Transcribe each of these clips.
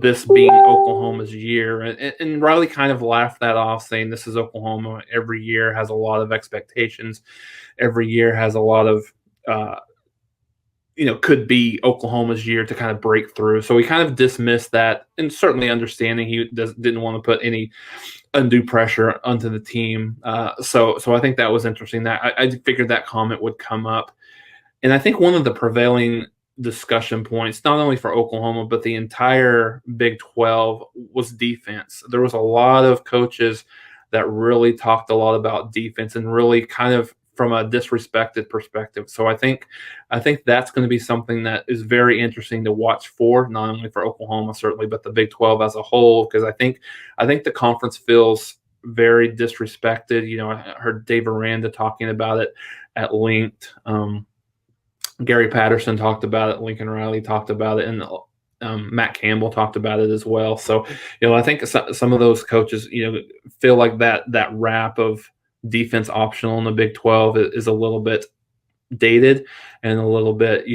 this being Oklahoma's year. And Riley kind of laughed that off, saying this is Oklahoma. Every year has a lot of expectations. Every year has a lot of, could be Oklahoma's year to kind of break through. So we kind of dismissed that, and certainly understanding he didn't want to put any undue pressure onto the team. So I think that was interesting. That I figured that comment would come up. And I think one of the prevailing discussion points, not only for Oklahoma, but the entire Big 12, was defense. There was a lot of coaches that really talked a lot about defense and really kind of from a disrespected perspective. So I think that's going to be something that is very interesting to watch for, not only for Oklahoma certainly, but the Big 12 as a whole, because I think the conference feels very disrespected. I heard Dave Aranda talking about it at length. Gary Patterson talked about it. Lincoln Riley talked about it, and Matt Campbell talked about it as well. So, I think some of those coaches, feel like that rap of defense optional in the Big 12 is a little bit dated and a little bit,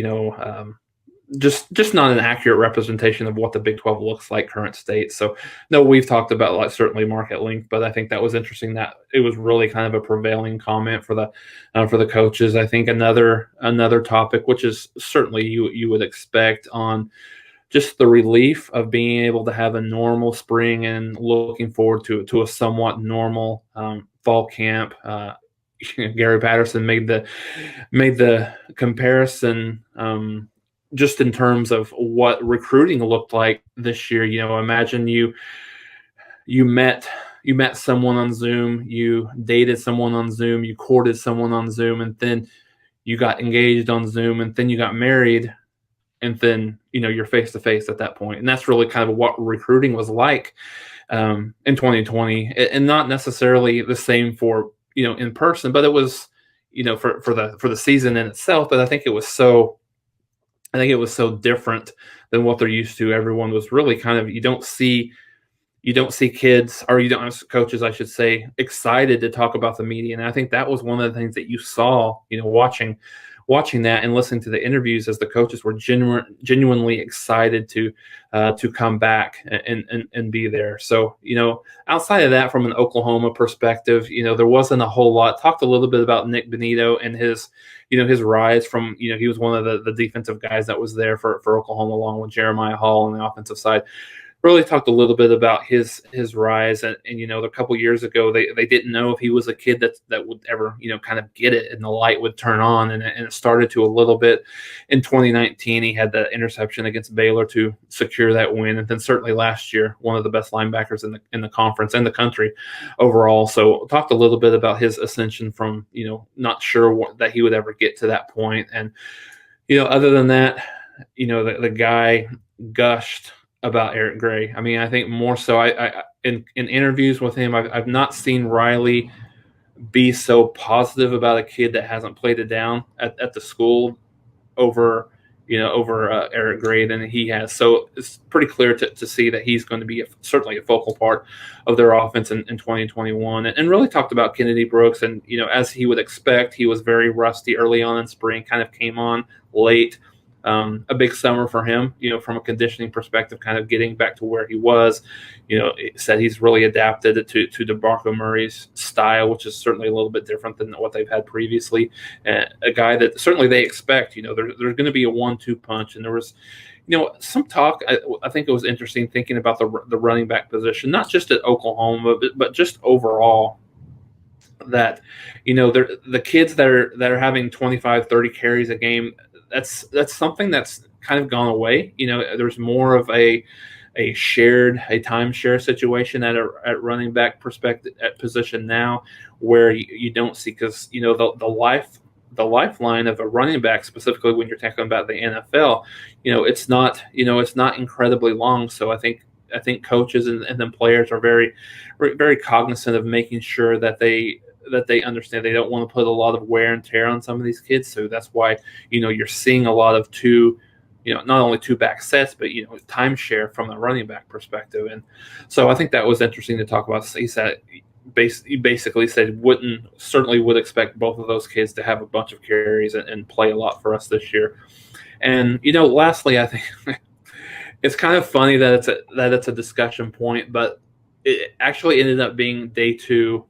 just not an accurate representation of what the Big 12 looks like current state. So, no, we've talked about certainly Mark at length, but I think that was interesting that it was really kind of a prevailing comment for the coaches. I think another topic, which is certainly you would expect, on just the relief of being able to have a normal spring and looking forward to a somewhat normal fall camp. Gary Patterson made the comparison just in terms of what recruiting looked like this year. Imagine you met someone on Zoom, you dated someone on Zoom, you courted someone on Zoom, and then you got engaged on Zoom, and then you got married, and then you're face to face at that point. And that's really kind of what recruiting was like in 2020, and not necessarily the same for in person, but it was for the season in itself. But I think it was so different than what they're used to. Everyone was really kind of, you don't see kids, or you don't have coaches, I should say, excited to talk about the media. And I think that was one of the things that you saw, watching that and listening to the interviews, as the coaches were genuinely excited to come back and be there. So, outside of that, from an Oklahoma perspective, there wasn't a whole lot. Talked a little bit about Nick Benito and his rise from, he was one of the defensive guys that was there for Oklahoma, along with Jeremiah Hall on the offensive side. Really talked a little bit about his rise, and a couple years ago they didn't know if he was a kid that would ever kind of get it and the light would turn on, and it started to a little bit in 2019. He had the interception against Baylor to secure that win, and then certainly last year one of the best linebackers in the conference and the country overall. So talked a little bit about his ascension from not sure that he would ever get to that point, and other than that, the guy gushed about Eric Gray. I mean, I think more so, I in interviews with him, I've not seen Riley be so positive about a kid that hasn't played it down at the school over Eric Gray than he has. So it's pretty clear to see that he's going to be certainly a focal part of their offense in 2021. And really talked about Kennedy Brooks, and as he would expect, he was very rusty early on in spring, kind of came on late. A big summer for him, from a conditioning perspective, kind of getting back to where he was. Said he's really adapted to DeMarco Murray's style, which is certainly a little bit different than what they've had previously. A guy that certainly they expect, there's going to be a 1-2 punch. And there was, some talk, I think it was interesting thinking about the running back position, not just at Oklahoma, but just overall, that, the kids that are having 25, 30 carries a game, that's something that's kind of gone away. There's more of a timeshare situation at running back perspective at position now, where you don't see, because the lifeline of a running back, specifically when you're talking about the NFL, it's not incredibly long. So I think coaches and then players are very, very cognizant of making sure that they understand they don't want to put a lot of wear and tear on some of these kids. So that's why, you're seeing a lot of not only two back sets, but, timeshare from the running back perspective. And so I think that was interesting to talk about. He basically said certainly would expect both of those kids to have a bunch of carries and play a lot for us this year. And, lastly, I think It's kind of funny that it's a discussion point, but it actually ended up being day two.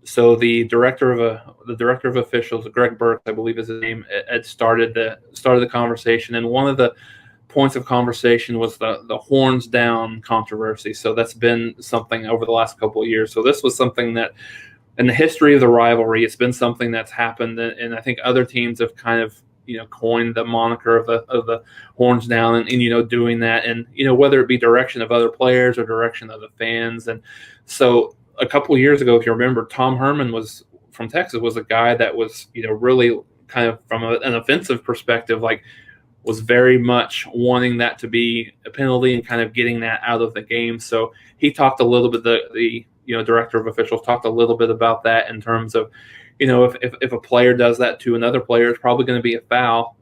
So the director of officials, Greg Burke, I believe is his name, had started the conversation, and one of the points of conversation was the horns down controversy. So that's been something over the last couple of years. So this was something that, in the history of the rivalry, it's been something that's happened, and I think other teams have kind of coined the moniker of the horns down, and doing that, and whether it be direction of other players or direction of the fans. And so a couple of years ago, if you remember, Tom Herman was from Texas, was a guy that was really kind of from an offensive perspective, like was very much wanting that to be a penalty and kind of getting that out of the game. So he talked a little bit, the director of officials talked a little bit about that in terms of, if a player does that to another player, it's probably going to be a foul.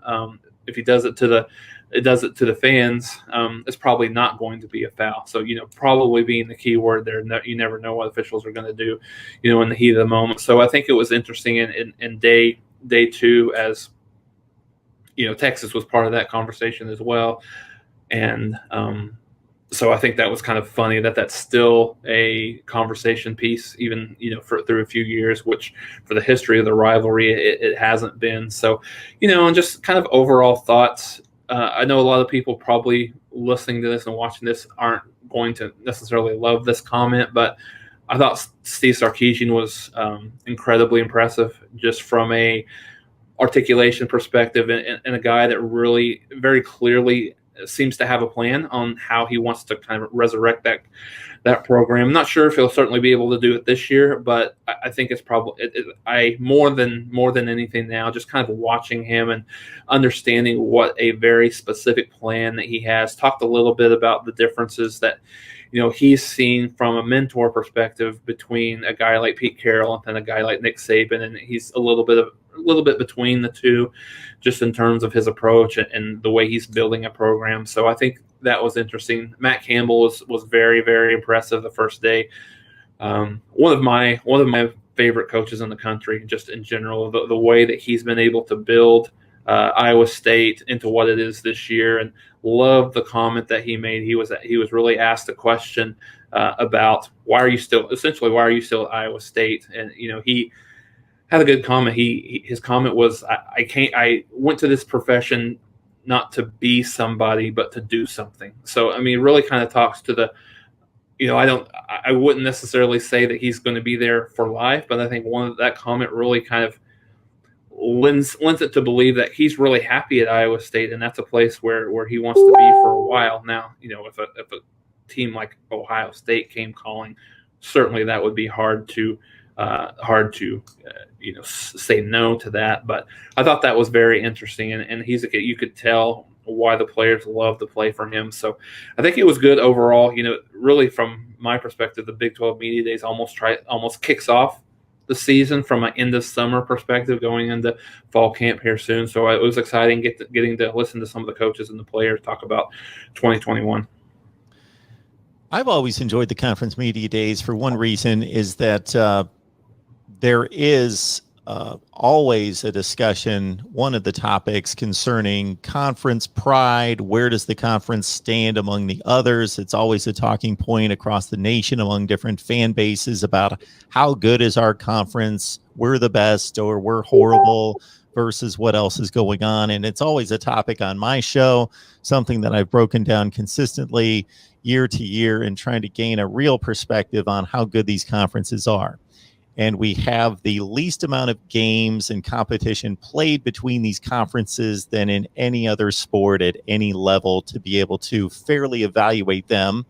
If he does it to the fans, it's probably not going to be a foul. So, probably being the key word there. You never know what officials are going to do, in the heat of the moment. So I think it was interesting in day two, as Texas was part of that conversation as well. And so I think that was kind of funny that that's still a conversation piece, even, through a few years, which for the history of the rivalry, it hasn't been. So, and just kind of overall thoughts. I know a lot of people probably listening to this and watching this aren't going to necessarily love this comment, but I thought Steve Sarkisian was incredibly impressive, just from a articulation perspective, and a guy that really very clearly seems to have a plan on how he wants to kind of resurrect that program. I'm not sure if he'll certainly be able to do it this year, but I think it's probably more than anything now, just kind of watching him and understanding what a very specific plan that he has. Talked a little bit about the differences that he's seen from a mentor perspective between a guy like Pete Carroll and a guy like Nick Saban, and he's a little bit between the two, just in terms of his approach and the way he's building a program. So I think that was interesting. Matt Campbell was very, very impressive the first day. One of my favorite coaches in the country, just in general, the way that he's been able to build Iowa State into what it is this year. And love the comment that he made. He was really asked a question about why are you still at Iowa State, and he had a good comment. His comment was, I went to this profession not to be somebody, but to do something. So, I mean, it really kind of talks to the, I wouldn't necessarily say that he's going to be there for life, but I think that comment really kind of lends it to believe that he's really happy at Iowa State, and that's a place where he wants to be for a while. Now, if a team like Ohio State came calling, certainly that would be hard to say no to that. But I thought that was very interesting, and you could tell why the players love to play for him. So I think it was good overall. Really from my perspective, the Big 12 Media Days almost kicks off the season from an end of summer perspective, going into fall camp here soon. So it was exciting getting to listen to some of the coaches and the players talk about 2021. I've always enjoyed the conference media days for one reason, is that there is always a discussion, one of the topics concerning conference pride. Where does the conference stand among the others? It's always a talking point across the nation among different fan bases about how good is our conference, we're the best or we're horrible, versus what else is going on. And it's always a topic on my show, something that I've broken down consistently year to year and trying to gain a real perspective on how good these conferences are. And we have the least amount of games and competition played between these conferences than in any other sport at any level to be able to fairly evaluate them.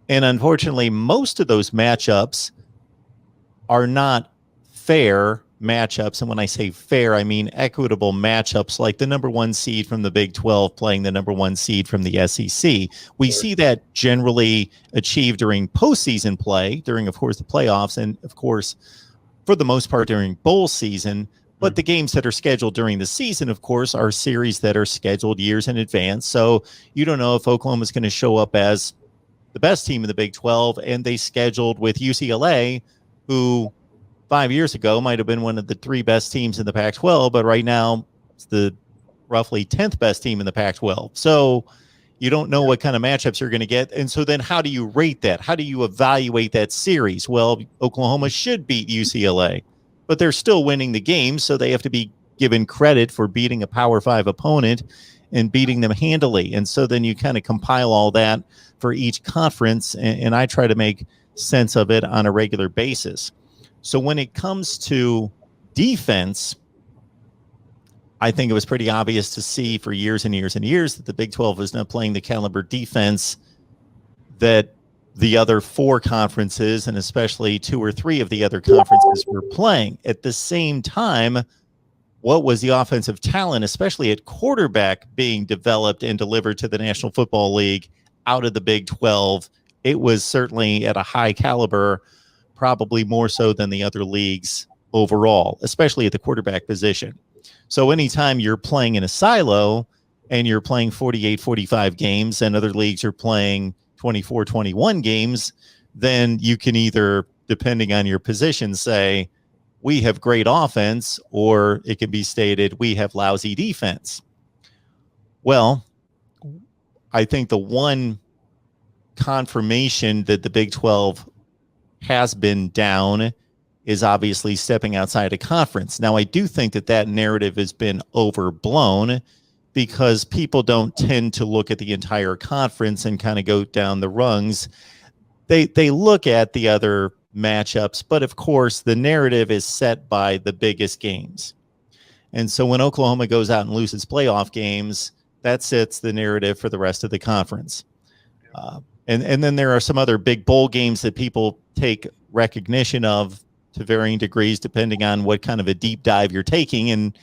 And unfortunately, most of those matchups are not fair matchups. And when I say fair, I mean equitable matchups, like the number one seed from the Big 12 playing the number one seed from the SEC. We see that generally achieved during postseason play, during, of course, the playoffs, and, of course, for the most part, during bowl season. But the games that are scheduled during the season, of course, are series that are scheduled years in advance. So you don't know if Oklahoma is going to show up as the best team in the Big 12, and they scheduled with UCLA, who 5 years ago might have been one of the three best teams in the Pac-12, but right now it's the roughly 10th best team in the Pac-12. So You don't know what kind of matchups you're going to get. And so then how do you rate that? How do you evaluate that series? Well, Oklahoma should beat UCLA, but they're still winning the game, so they have to be given credit for beating a Power 5 opponent and beating them handily. And so then you kind of compile all that for each conference, and I try to make sense of it on a regular basis. So when it comes to defense, I think it was pretty obvious to see for years and years and years that the Big 12 was not playing the caliber defense that the other 4 conferences, and especially 2 or 3 of the other conferences, were playing. At the same time, what was the offensive talent, especially at quarterback, being developed and delivered to the National Football League out of the Big 12? It was certainly at a high caliber, probably more so than the other leagues overall, especially at the quarterback position. So anytime you're playing in a silo and you're playing 48, 45 games and other leagues are playing 24, 21 games, then you can either, depending on your position, say, we have great offense, or it can be stated, we have lousy defense. Well, I think the one confirmation that the Big 12 has been down is obviously stepping outside a conference. Now, I do think that that narrative has been overblown because people don't tend to look at the entire conference and kind of go down the rungs. They look at the other matchups, but of course, the narrative is set by the biggest games. And so when Oklahoma goes out and loses playoff games, that sets the narrative for the rest of the conference. And then there are some other big bowl games that people take recognition of to varying degrees, depending on what kind of a deep dive you're taking. And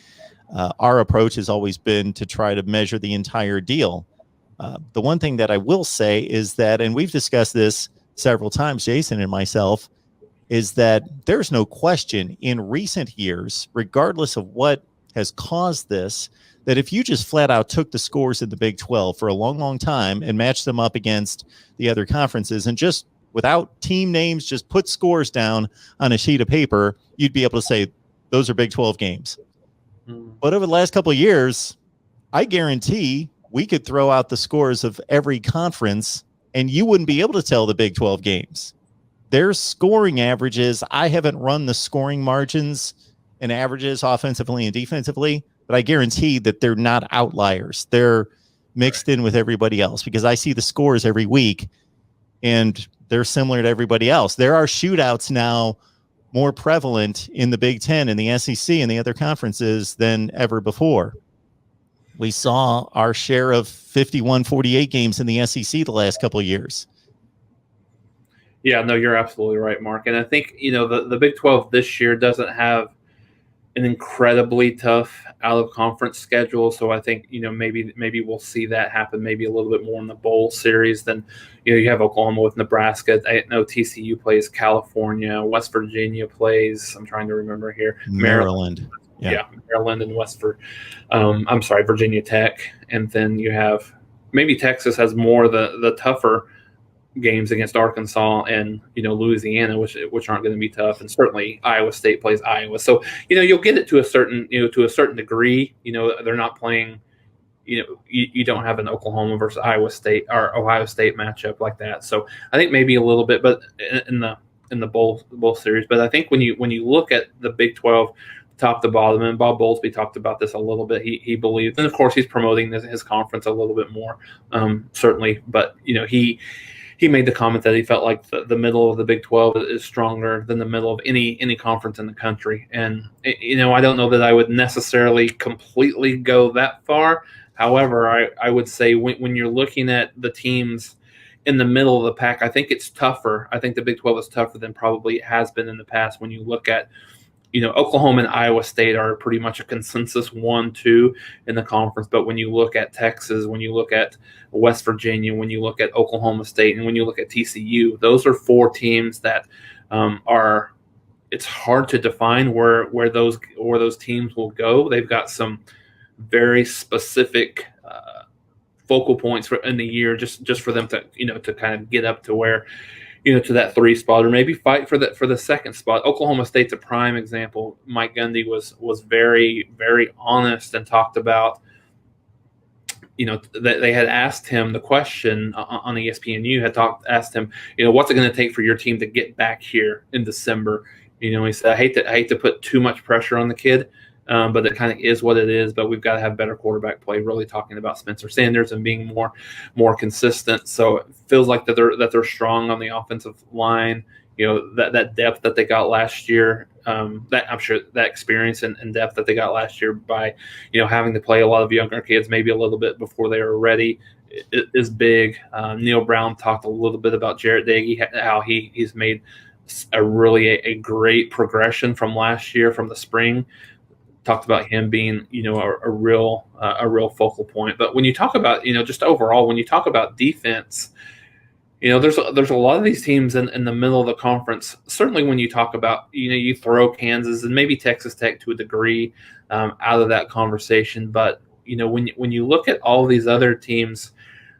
our approach has always been to try to measure the entire deal. The one thing that I will say is that, and we've discussed this several times, Jason and myself, is that there's no question in recent years, regardless of what has caused this, that if you just flat out took the scores in the Big 12 for a long, long time and matched them up against the other conferences and just without team names, just put scores down on a sheet of paper, you'd be able to say those are Big 12 games. But over the last couple of years, I guarantee we could throw out the scores of every conference and you wouldn't be able to tell the Big 12 games. Their scoring averages, I haven't run the scoring margins and averages offensively and defensively, but I guarantee that they're not outliers. They're mixed in with everybody else because I see the scores every week and they're similar to everybody else. There are shootouts now more prevalent in the Big Ten and the SEC and the other conferences than ever before. We saw our share of 51-48 games in the SEC the last couple of years. Yeah, no, you're absolutely right, Mark. And I think, the Big 12 this year doesn't have an incredibly tough out-of-conference schedule. So I think, maybe we'll see that happen maybe a little bit more in the bowl series than, you have Oklahoma with Nebraska. I know TCU plays California. West Virginia plays, I'm trying to remember here, Maryland. Yeah, Maryland and Virginia Tech. And then you have maybe Texas has more of the tougher games against Arkansas and Louisiana, which aren't going to be tough, and certainly Iowa State plays Iowa. So you'll get it to a certain degree. They're not playing. You don't have an Oklahoma versus Iowa State or Ohio State matchup like that. So I think maybe a little bit, but in the bowl series. But I think when you look at the Big 12 top to bottom, and Bob Bowlesby talked about this a little bit. He believes, and of course he's promoting his conference a little bit more, certainly. But he made the comment that he felt like the middle of the Big 12 is stronger than the middle of any conference in the country. And, I don't know that I would necessarily completely go that far. However, I would say when you're looking at the teams in the middle of the pack, I think it's tougher. I think the Big 12 is tougher than probably it has been in the past. When you look at, Oklahoma and Iowa State are pretty much a consensus 1-2 in the conference. But when you look at Texas, when you look at West Virginia, when you look at Oklahoma State, and when you look at TCU, those are 4 teams that are. It's hard to define where those teams will go. They've got some very specific focal points in the year, just for them to to kind of get up to where. To that 3 spot, or maybe fight for the second spot. Oklahoma State's a prime example. Mike Gundy was very, very honest and talked about they had asked him the question on ESPNU, asked him, what's it going to take for your team to get back here in December? He said, I hate to put too much pressure on the kid, but it kind of is what it is. But we've got to have better quarterback play. Really talking about Spencer Sanders and being more consistent. So it feels like that they're strong on the offensive line. That depth that they got last year. That I'm sure that experience and depth that they got last year by having to play a lot of younger kids maybe a little bit before they were ready is big. Neil Brown talked a little bit about Jarrett Dagey, how he's made a great progression from last year, from the spring. Talked about him being a real focal point. But when you talk about just overall, when you talk about defense, there's a lot of these teams in the middle of the conference. Certainly, when you talk about you throw Kansas and maybe Texas Tech to a degree out of that conversation, but when you look at all these other teams,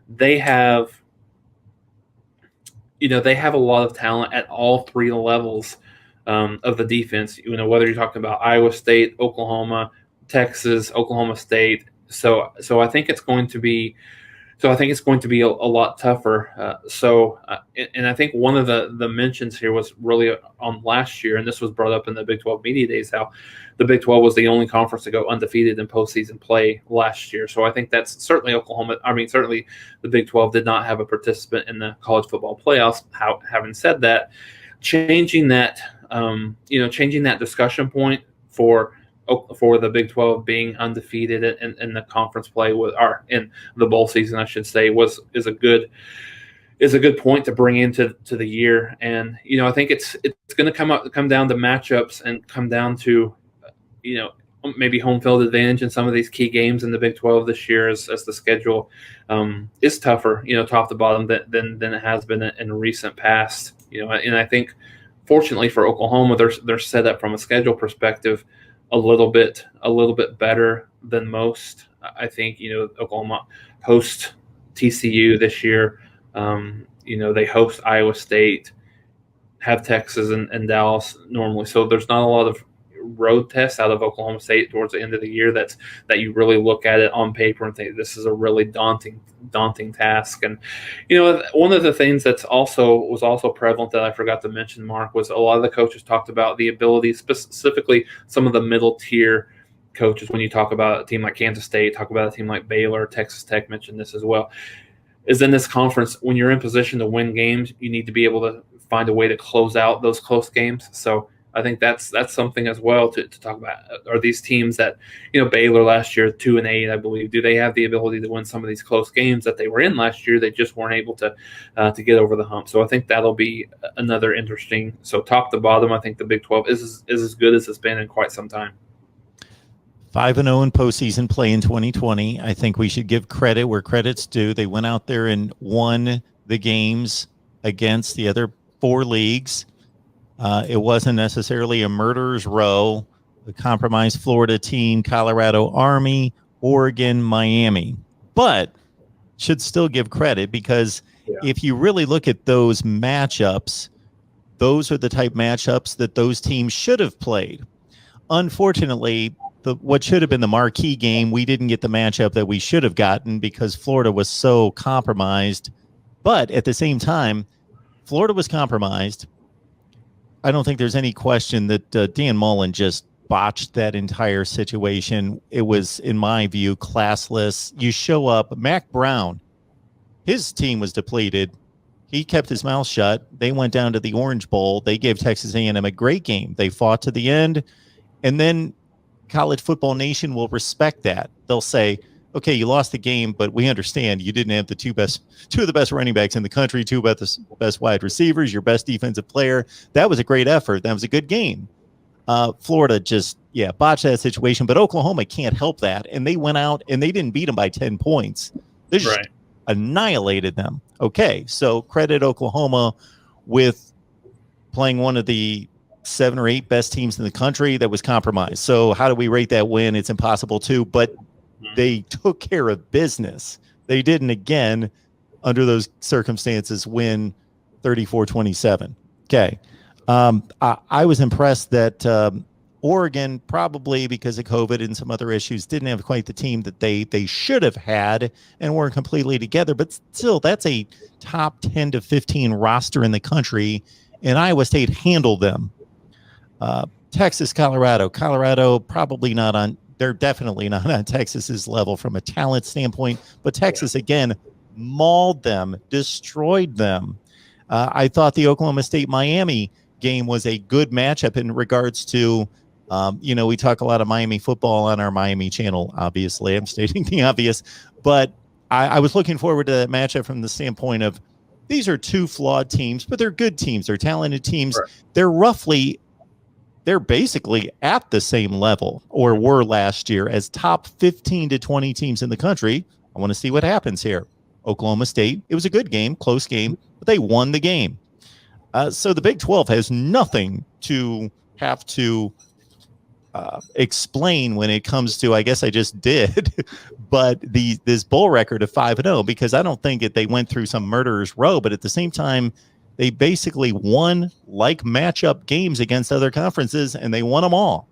they have a lot of talent at all three levels of the defense. Whether you're talking about Iowa State, Oklahoma, Texas, Oklahoma State. So I think it's going to be. So I think it's going to be a lot tougher. And I think one of the mentions here was really on last year, and this was brought up in the Big 12 Media Days, how the Big 12 was the only conference to go undefeated in postseason play last year. So I think that's certainly Oklahoma. I mean, certainly the Big 12 did not have a participant in the college football playoffs. Having said that, changing that discussion point for the Big 12 being undefeated in the conference play in the bowl season, I should say, is a good point to bring into the year. And I think it's going to come down to matchups and come down to maybe home field advantage in some of these key games in the Big 12 this year, as the schedule is tougher, top to bottom than it has been in recent past. And I think fortunately for Oklahoma, they're set up from a schedule perspective a little bit better than most. I think Oklahoma hosts TCU this year. They host Iowa State, have Texas and Dallas normally. So there's not a lot of road tests out of Oklahoma State towards the end of the year that you really look at it on paper and think this is a really daunting task. And one of the things was also prevalent that I forgot to mention, Mark, was a lot of the coaches talked about the ability, specifically some of the middle tier coaches. When you talk about a team like Kansas State, talk about a team like Baylor, Texas Tech mentioned this as well, is in this conference, when you're in position to win games, you need to be able to find a way to close out those close games. So I think that's something as well to talk about. Are these teams that, Baylor last year 2-8, I believe, do they have the ability to win some of these close games that they were in last year? They just weren't able to get over the hump. So I think that'll be another interesting. So top to bottom, I think the Big 12 is as good as it's been in quite some time. 5-0 in postseason play in 2020. I think we should give credit where credit's due. They went out there and won the games against the other four leagues. It wasn't necessarily a murderer's row. The compromised Florida team, Colorado Army, Oregon, Miami. But should still give credit because if you really look at those matchups, those are the type matchups that those teams should have played. Unfortunately, what should have been the marquee game, we didn't get the matchup that we should have gotten because Florida was so compromised. But at the same time, Florida was compromised. I don't think there's any question that Dan Mullen just botched that entire situation. It was, in my view, classless. You show up, Mac Brown, his team was depleted. He kept his mouth shut. They went down to the Orange Bowl. They gave Texas A&M a great game. They fought to the end. And then College Football Nation will respect that. They'll say, okay, you lost the game, but we understand you didn't have the two of the best running backs in the country, two of the best wide receivers, your best defensive player. That was a great effort. That was a good game. Florida just, botched that situation, but Oklahoma can't help that. And they went out and they didn't beat them by 10 points. They just annihilated them. Okay, so credit Oklahoma with playing one of the 7 or 8 best teams in the country that was compromised. So how do we rate that win? It's impossible to, but they took care of business. They didn't, again, under those circumstances, win 34-27. Okay. I was impressed that Oregon, probably because of COVID and some other issues, didn't have quite the team that they should have had and weren't completely together. But still, that's a top 10 to 15 roster in the country, and Iowa State handled them. Texas, Colorado probably not on. They're definitely not on Texas's level from a talent standpoint. But Texas, again, mauled them, destroyed them. I thought the Oklahoma State-Miami game was a good matchup in regards to, we talk a lot of Miami football on our Miami channel, obviously. I'm stating the obvious. But I was looking forward to that matchup from the standpoint of these are two flawed teams, but they're good teams. They're talented teams. Right. They're basically at the same level or were last year as top 15 to 20 teams in the country. I want to see what happens here. Oklahoma State, it was a good game, close game, but they won the game. So the Big 12 has nothing to have to explain when it comes to, I guess I just did, but this bowl record of 5-0, because I don't think they went through some murderer's row, but at the same time, they basically won like matchup games against other conferences, and they won them all.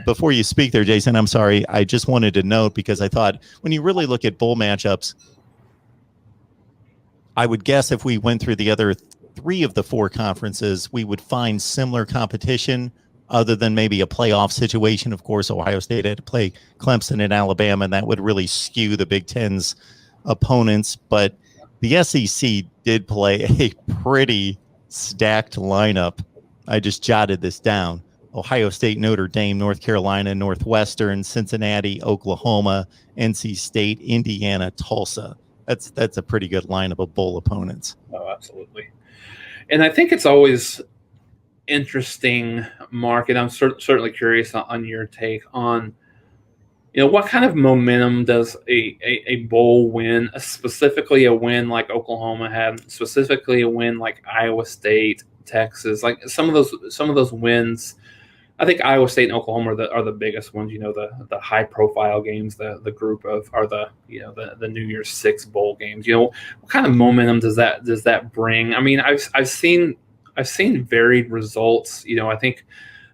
Before you speak there, Jason, I'm sorry. I just wanted to note, because I thought when you really look at bowl matchups, I would guess if we went through the other 3 of the 4 conferences, we would find similar competition other than maybe a playoff situation. Of course, Ohio State had to play Clemson and Alabama, and that would really skew the Big Ten's opponents. But the SEC did play a pretty stacked lineup. I just jotted this down. Ohio State, Notre Dame, North Carolina, Northwestern, Cincinnati, Oklahoma, NC State, Indiana, Tulsa. That's a pretty good lineup of bowl opponents. Oh, absolutely. And I think it's always interesting, Mark, and I'm certainly curious on your take on, what kind of momentum does a bowl win, specifically a win like Oklahoma had, specifically a win like Iowa State, Texas, like some of those wins. I think Iowa State and Oklahoma are the biggest ones. The high profile games, the group of are the New Year's Six bowl games. What kind of momentum does that bring? I mean, I've seen varied results. I think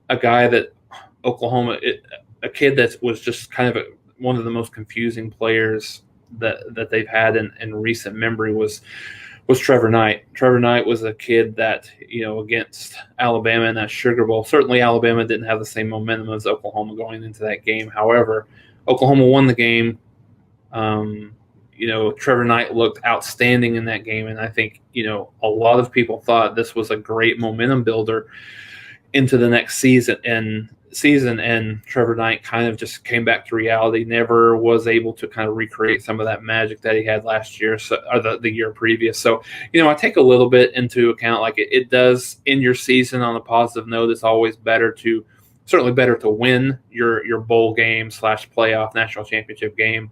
a guy that Oklahoma. A kid that was just kind of one of the most confusing players that they've had in recent memory was Trevor Knight. Trevor Knight was a kid that, against Alabama in that Sugar Bowl. Certainly Alabama didn't have the same momentum as Oklahoma going into that game. However, Oklahoma won the game. Trevor Knight looked outstanding in that game. And I think, a lot of people thought this was a great momentum builder into the next season. And Trevor Knight kind of just came back to reality, never was able to kind of recreate some of that magic that he had last year, or the year previous. So, I take a little bit into account, like it does in your season. On a positive note, it's always certainly better to win your bowl game / playoff national championship game,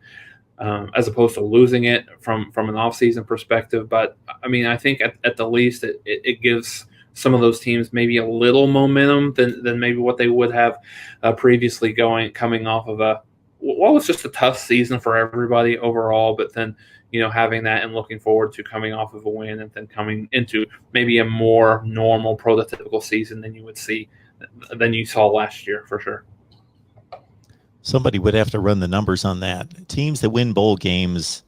as opposed to losing it from an off-season perspective. But I mean, I think at the least it gives some of those teams maybe a little momentum than maybe what they would have previously coming off of what was just a tough season for everybody overall, but then having that and looking forward to coming off of a win and then coming into maybe a more normal prototypical season than you saw last year, for sure. Somebody would have to run the numbers on that. Teams that win bowl games,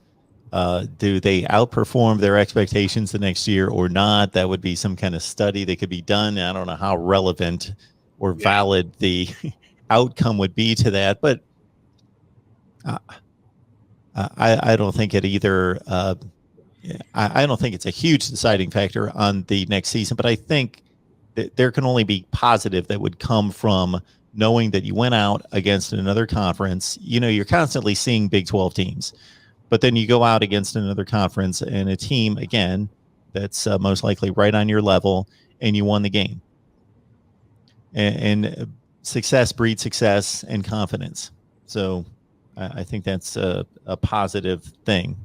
do they outperform their expectations the next year or not? That would be some kind of study that could be done. I don't know how relevant or valid the outcome would be to that, but I don't think it either. I don't think it's a huge deciding factor on the next season, but I think that there can only be positive that would come from knowing that you went out against another conference. You're constantly seeing Big 12 teams. But then you go out against another conference and a team, again, that's most likely right on your level, and you won the game. And success breeds success and confidence. So I think that's a positive thing.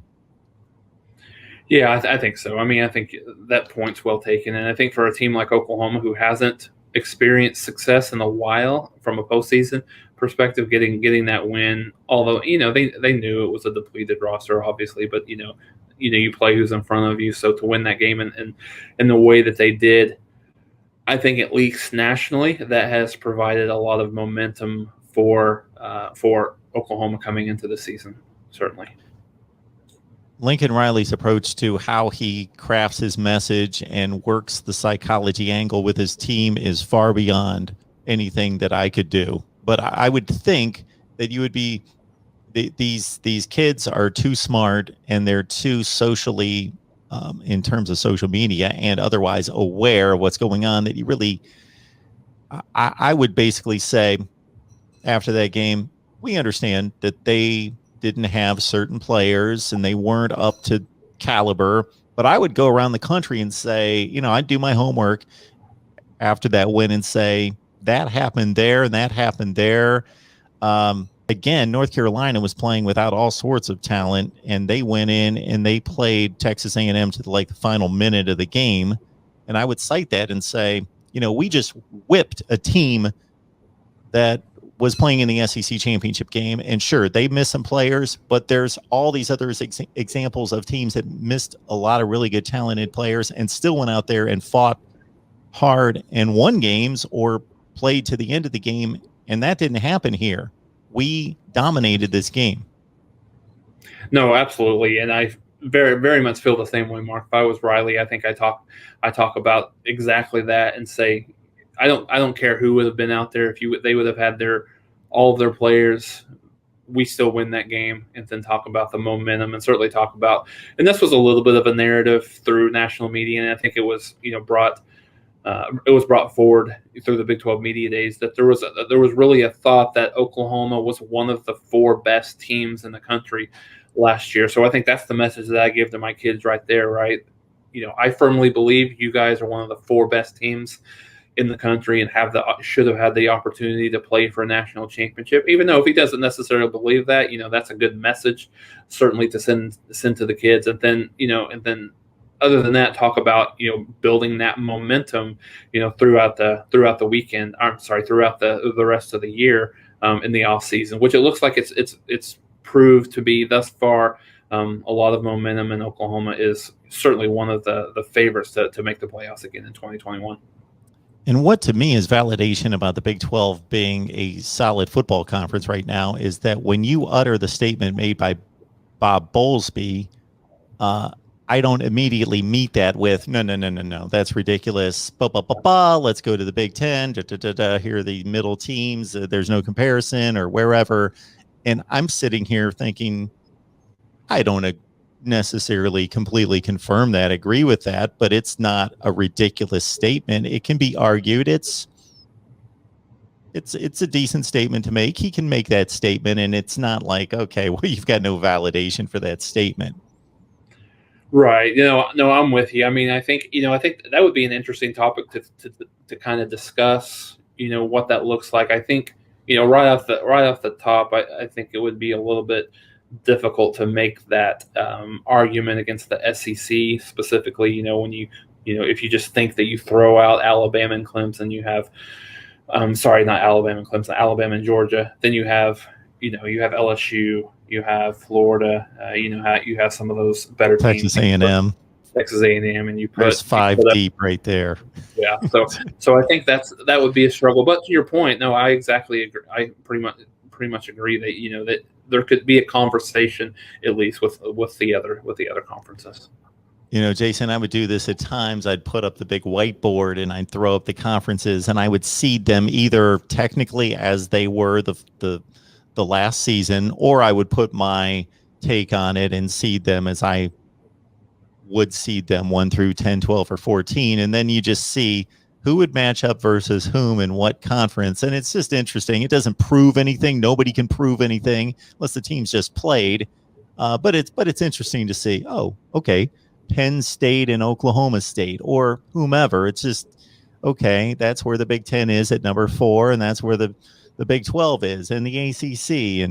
Yeah, I think so. I mean, I think that point's well taken. And I think for a team like Oklahoma, who hasn't experienced success in a while from a postseason perspective, getting that win, although they knew it was a depleted roster, obviously, but you play who's in front of you. So to win that game and the way that they did, I think at least nationally, that has provided a lot of momentum for Oklahoma coming into the season, certainly. Lincoln Riley's approach to how he crafts his message and works the psychology angle with his team is far beyond anything that I could do. But I would think that you would be these kids are too smart and they're too socially in terms of social media and otherwise aware of what's going on that you really I would basically say after that game, we understand that they didn't have certain players and they weren't up to caliber. But I would go around the country and say, you know, I'd do my homework after that win and say that happened there and that happened there. Again, North Carolina was playing without all sorts of talent, and they went in and they played Texas A&M to the final minute of the game. And I would cite that and say, you know, we just whipped a team that was playing in the SEC championship game. And sure, they missed some players, but there's all these other examples of teams that missed a lot of really good talented players and still went out there and fought hard and won games or played to the end of the game. And that didn't happen here. We dominated this game. No, absolutely. And I very, very much feel the same way, Mark. If I was Riley, I think I talk about exactly that and say, I don't care who would have been out there. They would have had all of their players, we still win that game. And then talk about the momentum and certainly talk about, and this was a little bit of a narrative through national media. And I think it was, brought forward through the Big 12 media days that there was really a thought that Oklahoma was one of the 4 best teams in the country last year. So I think that's the message that I give to my kids right there, right? I firmly believe you guys are one of the 4 best teams in the country and should have had the opportunity to play for a national championship. Even though if he doesn't necessarily believe that, that's a good message certainly to send to the kids. And then, other than that, talk about building that momentum throughout the weekend. Throughout the rest of the year in the off season, which it looks like it's proved to be thus far. A lot of momentum, in Oklahoma is certainly one of the favorites to make the playoffs again in 2021. And what to me is validation about the Big 12 being a solid football conference right now is that when you utter the statement made by Bob Bowlesby, I don't immediately meet that with no, that's ridiculous. Let's go to the Big 10. Here are the middle teams. There's no comparison or wherever. And I'm sitting here thinking, I don't necessarily completely confirm that, agree with that, but it's not a ridiculous statement. It can be argued. It's a decent statement to make. He can make that statement, and it's not like, okay, well, you've got no validation for that statement. Right. No, I'm with you. I mean, I think that would be an interesting topic to kind of discuss, what that looks like. I think, right off the top, I think it would be a little bit difficult to make that argument against the SEC specifically. When if you just think that you throw out Alabama and Clemson, you have, not Alabama and Clemson, Alabama and Georgia, then you have LSU, you have Florida, you have some of those better Texas teams. Texas A&M, and you put there's 5 deep right there. Yeah, so I think that would be a struggle. But to your point, no, I exactly agree. I pretty much agree that that there could be a conversation at least with the other conferences. Jason, I would do this at times. I'd put up the big whiteboard and I'd throw up the conferences and I would seed them either technically as they were the last season, or I would put my take on it and seed them as I would seed them 1 through 10, 12, or 14. And then you just see who would match up versus whom in what conference. And it's just interesting. It doesn't prove anything. Nobody can prove anything unless the teams just played. But it's interesting to see, oh, okay, Penn State and Oklahoma State or whomever. It's just, okay, that's where the Big 10 is at number 4, and that's where the Big 12 is, and the ACC.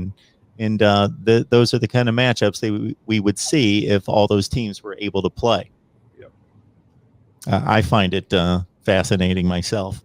And those are the kind of matchups that we would see if all those teams were able to play. Yep. I find it fascinating myself.